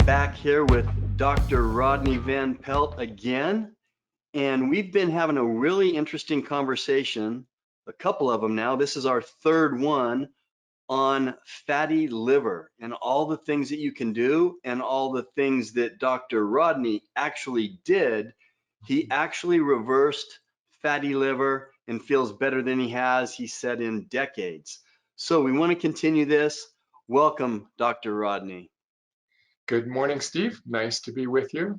back here with Dr. Rodney VanPelt again, and we've been having a really interesting conversation, a couple of them now. This is our third one on fatty liver and all the things that you can do and all the things that Dr. Rodney actually did. He actually reversed fatty liver and feels better than he has, he said, in decades. So we want to continue this. Welcome, Dr. Rodney. Good morning, Steve. Nice to be with you.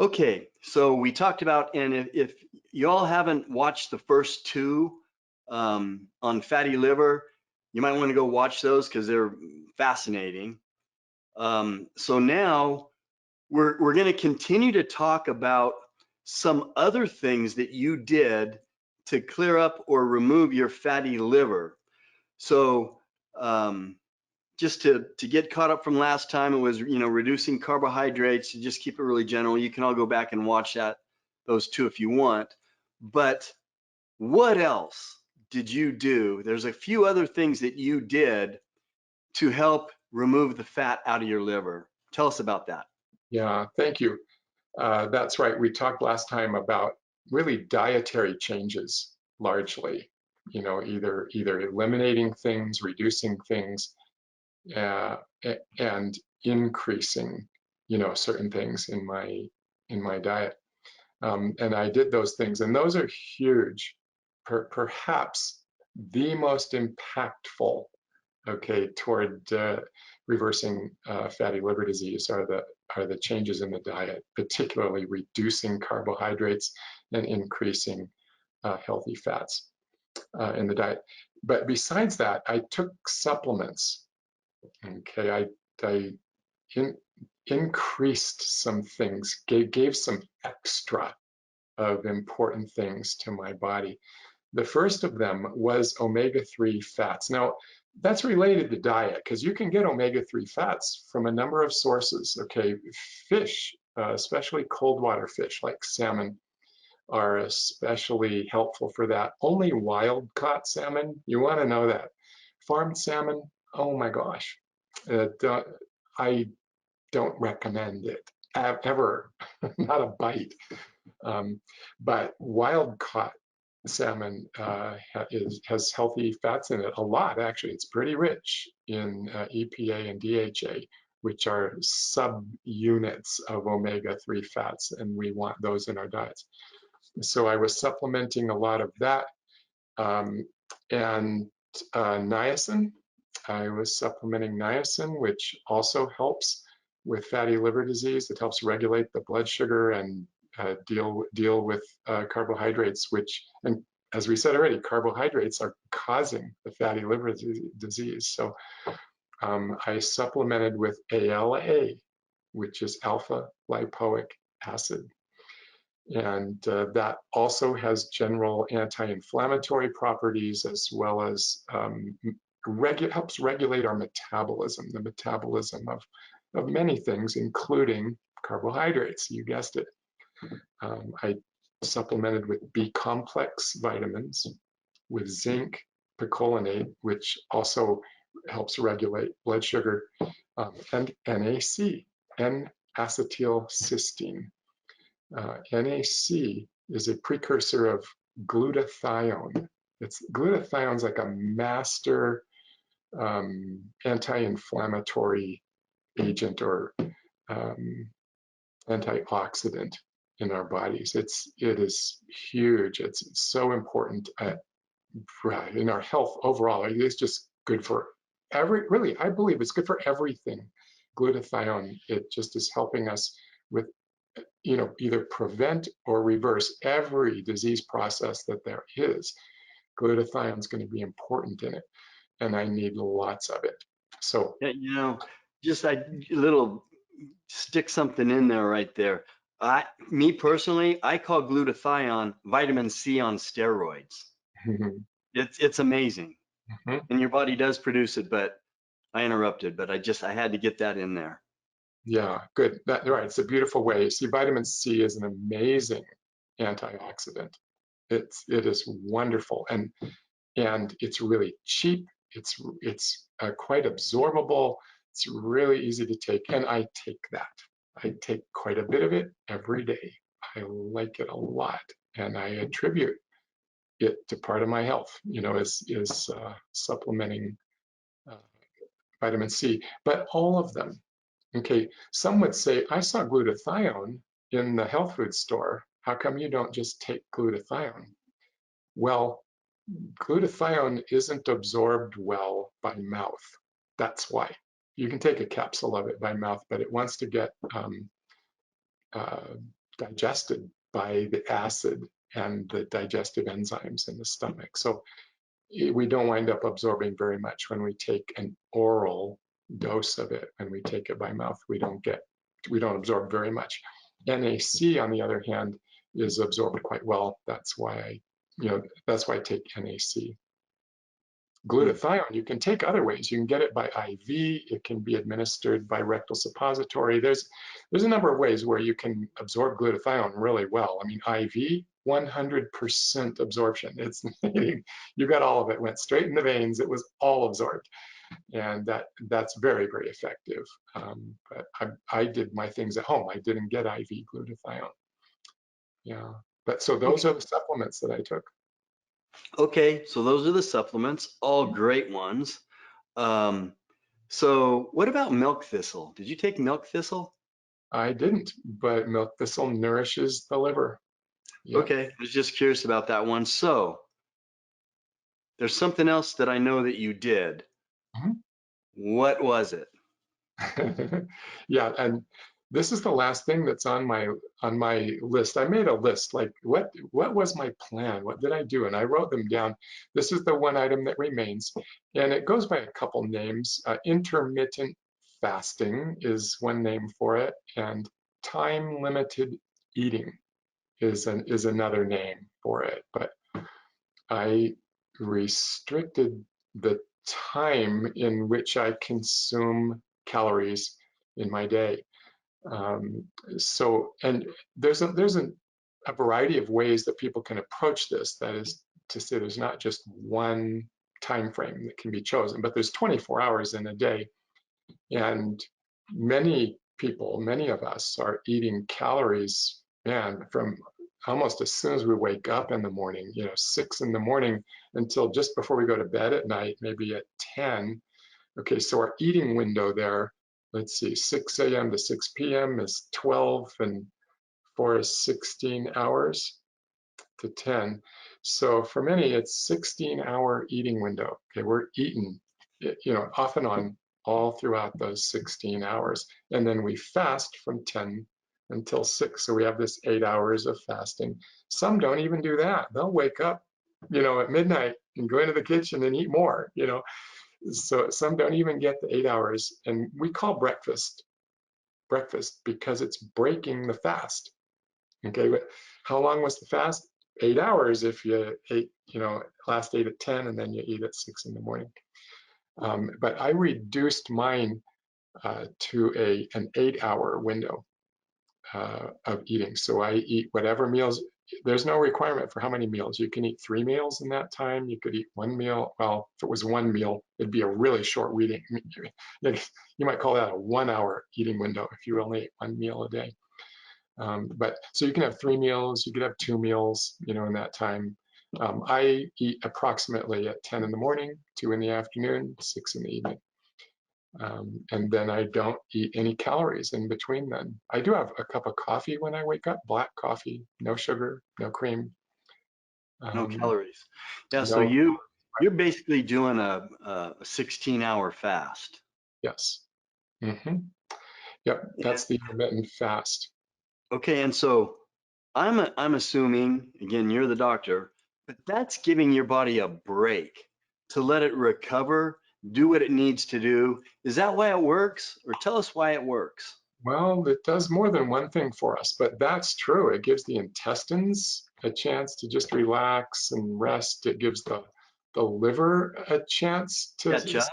Okay, so we talked about, and if you all haven't watched the first two on fatty liver, you might want to go watch those because they're fascinating. So now we're going to continue to talk about some other things that you did to clear up or remove your fatty liver. So just to get caught up from last time, it was, reducing carbohydrates, to just keep it really general. You can all go back and watch those two if you want. But what else did you do? There's a few other things that you did to help remove the fat out of your liver. Tell us about that. Yeah, thank you. That's right. We talked last time about really dietary changes, largely. Either eliminating things, reducing things, and increasing, certain things in my diet. And I did those things, and those are huge. Perhaps the most impactful, okay, toward reversing fatty liver disease are the changes in the diet, particularly reducing carbohydrates and increasing healthy fats in the diet. But besides that, I took supplements. Okay, I increased some things, gave some extra of important things to my body. The first of them was omega-3 fats. Now, that's related to diet because you can get omega-3 fats from a number of sources. Okay, fish, especially cold water fish like salmon, are especially helpful for that. Only wild caught salmon, you want to know that. Farmed salmon, oh my gosh, I don't recommend it ever, not a bite. But wild caught salmon has healthy fats in it, a lot actually. It's pretty rich in EPA and DHA, which are subunits of omega-3 fats, and we want those in our diets. So I was supplementing a lot of that. And niacin, I was supplementing niacin, which also helps with fatty liver disease. It helps regulate the blood sugar and deal with carbohydrates, and as we said already, carbohydrates are causing the fatty liver disease. So I supplemented with ALA, which is alpha lipoic acid. And that also has general anti-inflammatory properties, as well as helps regulate our metabolism, the metabolism of many things, including carbohydrates. You guessed it. I supplemented with B complex vitamins, with zinc picolinate, which also helps regulate blood sugar, and NAC, N-acetylcysteine. NAC is a precursor of glutathione. Glutathione's like a master anti-inflammatory agent or antioxidant in our bodies. It is huge. It's so important in our health overall. It is just good for really, I believe it's good for everything. Glutathione, it just is helping us with, either prevent or reverse every disease process that there is. Glutathione is going to be important in it, and I need lots of it. So, just a little stick something in there right there. Me personally, I call glutathione vitamin C on steroids. It's amazing, and your body does produce it. But I interrupted, but I had to get that in there. Yeah, good. Right. It's a beautiful way. See, vitamin C is an amazing antioxidant. It is wonderful, and it's really cheap. It's quite absorbable. It's really easy to take, and I take that. I take quite a bit of it every day. I like it a lot, and I attribute it to part of my health, is supplementing uh, vitamin C. But all of them, okay, some would say, I saw glutathione in the health food store. How come you don't just take glutathione? Well, glutathione isn't absorbed well by mouth. That's why. You can take a capsule of it by mouth, but it wants to get uh, digested by the acid and the digestive enzymes in the stomach. So we don't wind up absorbing very much when we take an oral dose of it. When we take it by mouth, we don't absorb very much. NAC, on the other hand, is absorbed quite well. That's why I take NAC. Glutathione, you can take other ways. You can get it by IV. It can be administered by rectal suppository. There's a number of ways where you can absorb glutathione really well. I mean, IV, 100% absorption. It's you got all of it. Went straight in the veins. It was all absorbed, and that's very, very effective. But I did my things at home. I didn't get IV glutathione. Yeah, but so those are the supplements that I took. Okay, so those are the supplements, all great ones. So what about milk thistle? Did you take milk thistle? I didn't, but milk thistle nourishes the liver. Yeah. Okay, I was just curious about that one. So there's something else that I know that you did. Mhm. What was it? Yeah, and this is the last thing that's on my list. I made a list, like what was my plan? What did I do? And I wrote them down. This is the one item that remains, and it goes by a couple names. Intermittent fasting is one name for it, and time limited eating is another name for it. But I restricted the time in which I consume calories in my day. And there's a variety of ways that people can approach this. That is to say, there's not just one time frame that can be chosen, but there's 24 hours in a day, and many people, many of us, are eating calories, man, from almost as soon as we wake up in the morning, 6 in the morning until just before we go to bed at night, maybe at 10. Okay, so our eating window there, let's see, 6 a.m. to 6 p.m. is 12, and 4 is 16 hours to 10. So for many, it's 16-hour eating window. Okay, we're eating, off and on all throughout those 16 hours. And then we fast from 10 until 6. So we have this 8 hours of fasting. Some don't even do that. They'll wake up, at midnight and go into the kitchen and eat more. So some don't even get the 8 hours. And we call breakfast because it's breaking the fast. Okay, but how long was the fast? 8 hours if you ate, last ate at 10 and then you eat at 6 in the morning. But I reduced mine to an 8-hour window of eating. So I eat whatever meals. There's no requirement for how many meals. You can eat 3 meals in that time. You could eat 1 meal. Well, if it was 1 meal, it'd be a really short eating. You might call that a 1-hour eating window if you only ate 1 meal a day. But so you can have 3 meals, you could have 2 meals, in that time. I eat approximately at 10 in the morning, 2 in the afternoon, 6 in the evening. And then I don't eat any calories in between then. I do have a cup of coffee when I wake up, black coffee, no sugar, no cream. No Um, calories. Yeah, so no, you're basically doing a 16-hour fast. yes. Yep, that's the intermittent fast. Okay, and so I'm assuming, again, you're the doctor, but that's giving your body a break to let it recover, do what it needs to do. Is that why it works? Or tell us why it works. Well, it does more than one thing for us, but that's true. It gives the intestines a chance to just relax and rest. It gives the liver a chance Catch up?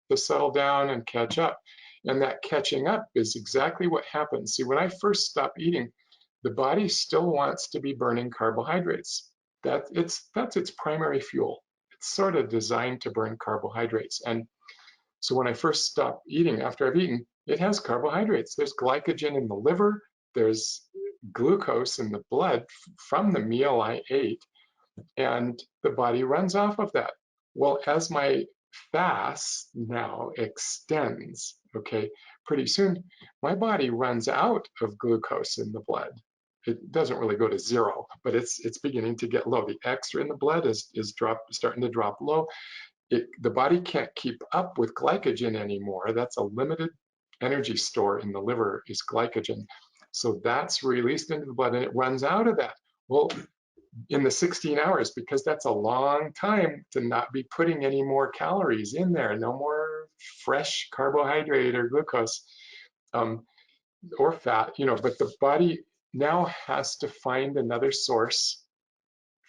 to settle down and catch up. And that catching up is exactly what happens. See, when I first stop eating, the body still wants to be burning carbohydrates. That's its primary fuel. It's sort of designed to burn carbohydrates. And So when I first stop eating, after I've eaten, it has carbohydrates. There's glycogen in the liver. There's glucose in the blood from the meal I ate, and the body runs off of that. Well, as my fast now extends, okay, pretty soon my body runs out of glucose in the blood. It doesn't really go to zero, but it's beginning to get low. The extra in the blood is starting to drop low. The body can't keep up with glycogen anymore. That's a limited energy store in the liver, is glycogen. So that's released into the blood and it runs out of that. Well, in the 16 hours, because that's a long time to not be putting any more calories in there, no more fresh carbohydrate or glucose or fat, but the body now has to find another source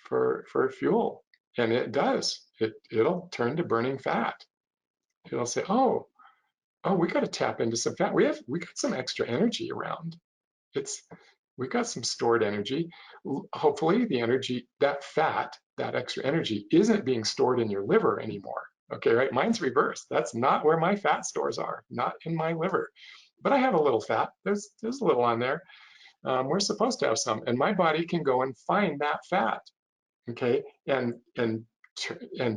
for fuel. And it does. It'll turn to burning fat. It'll say, oh, we got to tap into some fat. We got some extra energy around. We got some stored energy. Hopefully the energy, that fat, that extra energy isn't being stored in your liver anymore. Okay, right? Mine's reversed. That's not where my fat stores are, not in my liver. But I have a little fat. There's a little on there. We're supposed to have some, and my body can go and find that fat, okay, and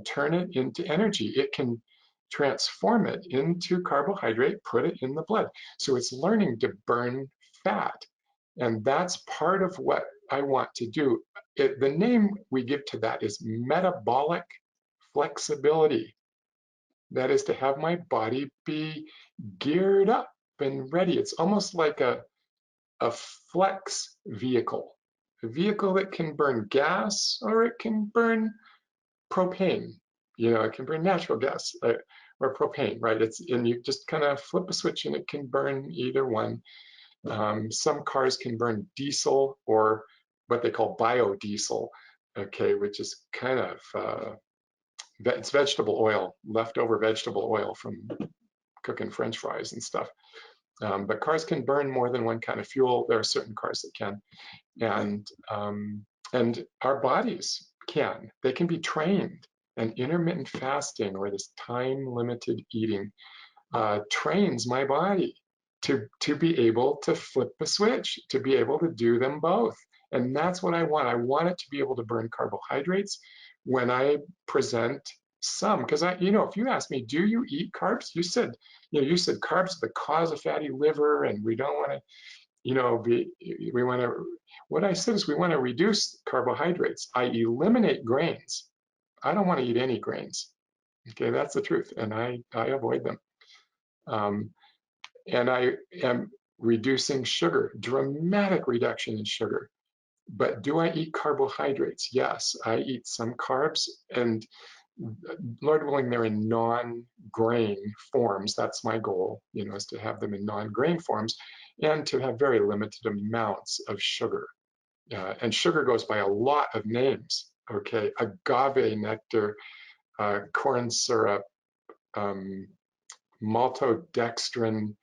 turn it into energy. It can transform it into carbohydrate, put it in the blood. So it's learning to burn fat. And that's part of what I want to do. The name we give to that is metabolic flexibility. That is to have my body be geared up and ready. It's almost like a flex vehicle, a vehicle that can burn gas or it can burn propane. It can burn natural gas or propane, right? And you just kind of flip a switch and it can burn either one. Some cars can burn diesel or what they call biodiesel, okay, which is kind of it's vegetable oil, leftover vegetable oil from cooking French fries and stuff. But cars can burn more than one kind of fuel. There are certain cars that can, and our bodies can. They can be trained. And intermittent fasting, or this time-limited eating, trains my body to be able to flip the switch, to be able to do them both. And that's what I want. I want it to be able to burn carbohydrates when I present some, because if you ask me, do you eat carbs? You said carbs are the cause of fatty liver, and we don't want to, what I said is we want to reduce carbohydrates. I eliminate grains. I don't want to eat any grains. Okay, that's the truth, and I avoid them. And I am reducing sugar, dramatic reduction in sugar. But do I eat carbohydrates? Yes, I eat some carbs, and Lord willing, they're in non-grain forms. That's my goal, is to have them in non-grain forms and to have very limited amounts of sugar. And sugar goes by a lot of names, okay? Agave nectar, corn syrup, maltodextrin,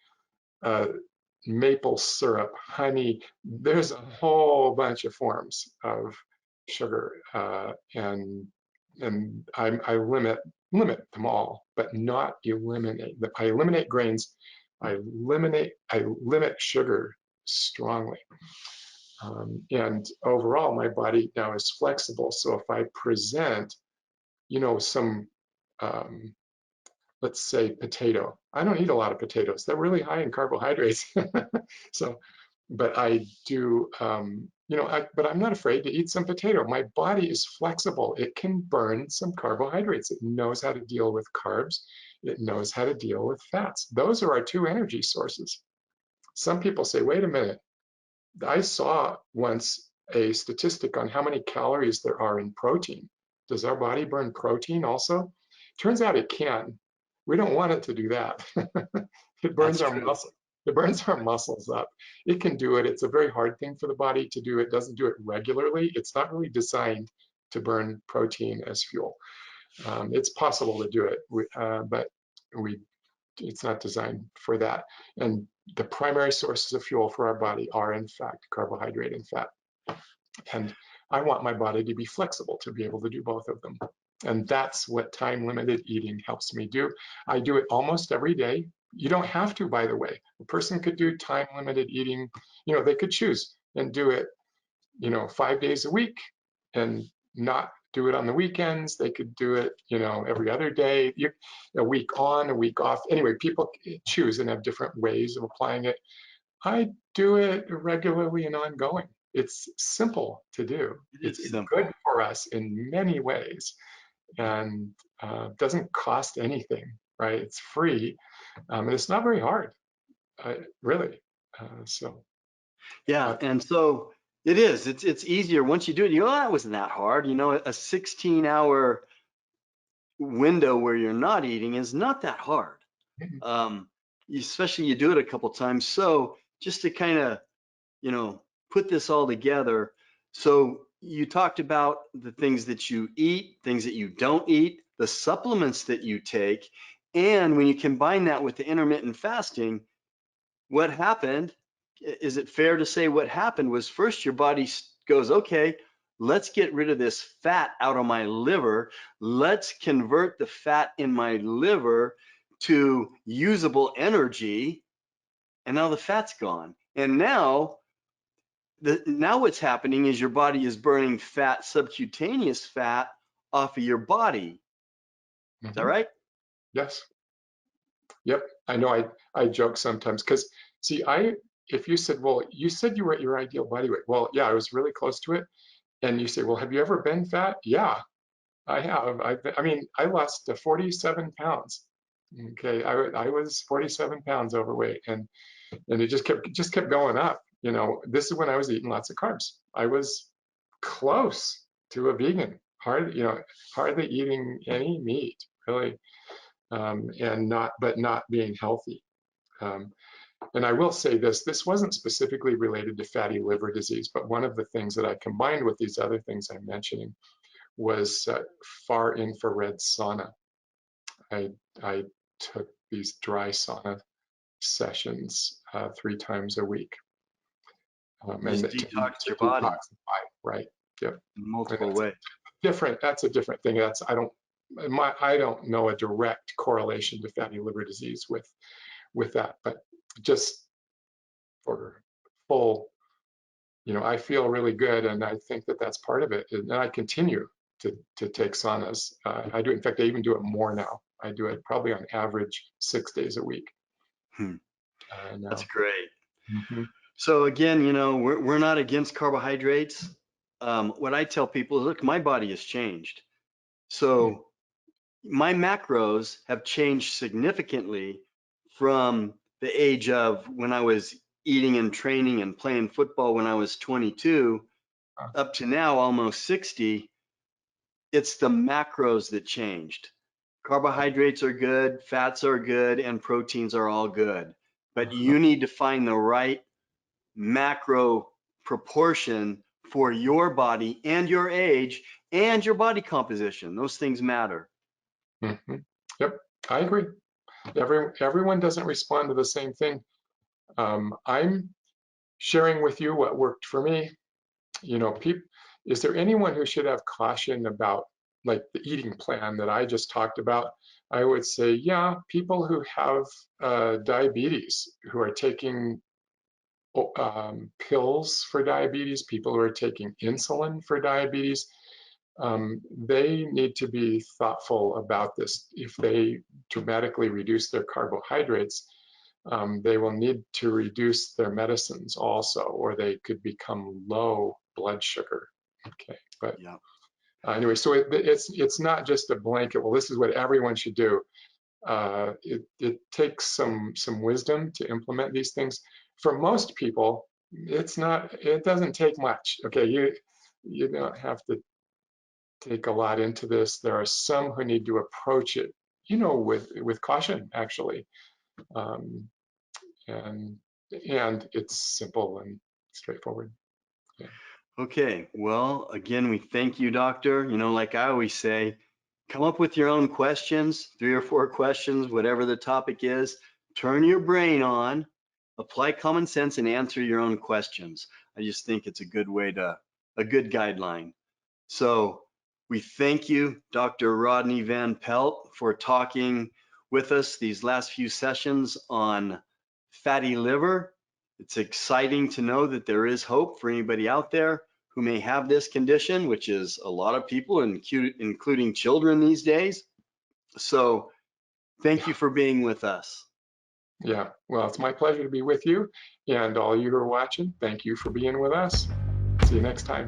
maple syrup, honey. There's a whole bunch of forms of sugar, and I limit them all, but not eliminate. I eliminate grains. I limit sugar strongly. And overall, my body now is flexible. So if I present, some let's say potato. I don't eat a lot of potatoes. They're really high in carbohydrates. So, but I do, but I'm not afraid to eat some potato. My body is flexible. It can burn some carbohydrates. It knows how to deal with carbs. It knows how to deal with fats. Those are our two energy sources. Some people say, wait a minute. I saw once a statistic on how many calories there are in protein. Does our body burn protein also? Turns out it can. We don't want it to do that. It burns our muscle. It burns our muscles up. It can do it. It's a very hard thing for the body to do. It doesn't do it regularly. It's not really designed to burn protein as fuel. It's possible to do it, but it's not designed for that. And the primary sources of fuel for our body are, in fact, carbohydrate and fat. And I want my body to be flexible to be able to do both of them. And that's what time-limited eating helps me do. I do it almost every day. You don't have to, by the way. A person could do time-limited eating, they could choose and do it, 5 days a week and not do it on the weekends. They could do it, every other day, a week on, a week off. Anyway, people choose and have different ways of applying it. I do it regularly and ongoing. It's simple to do. It It's is good simple. for us in many ways and doesn't cost anything, right? It's free, and it's not very hard, really. So, Yeah, but and so it is. It's easier once you do it. You go, oh, that wasn't that hard. A 16-hour window where you're not eating is not that hard. Um, Especially you do it a couple times. So just to kind of, you know, put this all together. So you talked about the things that you eat, things that you don't eat, the supplements that you take, and when you combine that with the intermittent fasting, what happened? Is it fair to say what happened was first your body goes, okay, let's get rid of this fat out of my liver. Let's convert the fat in my liver to usable energy. And now the fat's gone. And now what's happening is your body is burning fat, subcutaneous fat off of your body. Is that mhm, right? yes, yep. I know. I joke sometimes because see, if you said, well, you said you were at your ideal body weight. Well, yeah, I was really close to it. And you say, well, have you ever been fat? Yeah, I have. I mean, I lost 47 pounds. Okay, I was 47 pounds overweight, and it just kept going up. This is when I was eating lots of carbs. I was close to a vegan, hardly eating any meat, really, and not being healthy. Um, and I will say this wasn't specifically related to fatty liver disease, but one of the things that I combined with these other things I'm mentioning was far infrared sauna. I, I took these dry sauna sessions 3 times a week, and Just to detox to your body detoxify, right? Yep. in And multiple ways. that's a different thing. I don't know a direct correlation to fatty liver disease with that, but just for full, I feel really good, and I think that that's part of it. And I continue to take saunas. I do, in fact, I even do it more now. I do it probably on average 6 days a week Hmm, that's now. great. Hmm. So again, we're not against carbohydrates. What I tell people is, look, my body has changed. So my macros have changed significantly from the age of when I was eating and training and playing football when I was 22 up to now almost 60. It's the macros that changed. Carbohydrates are good, fats are good, and proteins are all good. But you need to find the right macro proportion for your body and your age and your body composition. Those things matter. Hmm. Yep, I agree. Everyone doesn't respond to the same thing. I'm sharing with you what worked for me. People, is there anyone who should have caution about like the eating plan that I just talked about? I would say, yeah, people who have diabetes, who are taking pills for diabetes, people who are taking insulin for diabetes, they need to be thoughtful about this. If they dramatically reduce their carbohydrates, they will need to reduce their medicines also, or they could become low blood sugar. Okay, but Yeah. anyway, so it's not just a blanket. Well, this is what everyone should do. It takes some wisdom to implement these things. For most people, it's not. It doesn't take much. Okay, you don't have to take a lot into this. There are some who need to approach it, with caution, actually, um, and it's simple and straightforward. Yeah. Okay. Well, again, we thank you, doctor. Like I always say, come up with your own questions, 3 or 4 questions, whatever the topic is. Turn your brain on, apply common sense, and answer your own questions. I just think it's a good guideline. So We thank you, Dr. Rodney VanPelt, for talking with us these last few sessions on fatty liver. It's exciting to know that there is hope for anybody out there who may have this condition, which is a lot of people, including children these days. So thank you for being with us. Yeah, well, it's my pleasure to be with you, and all you who are watching, thank you for being with us. See you next time.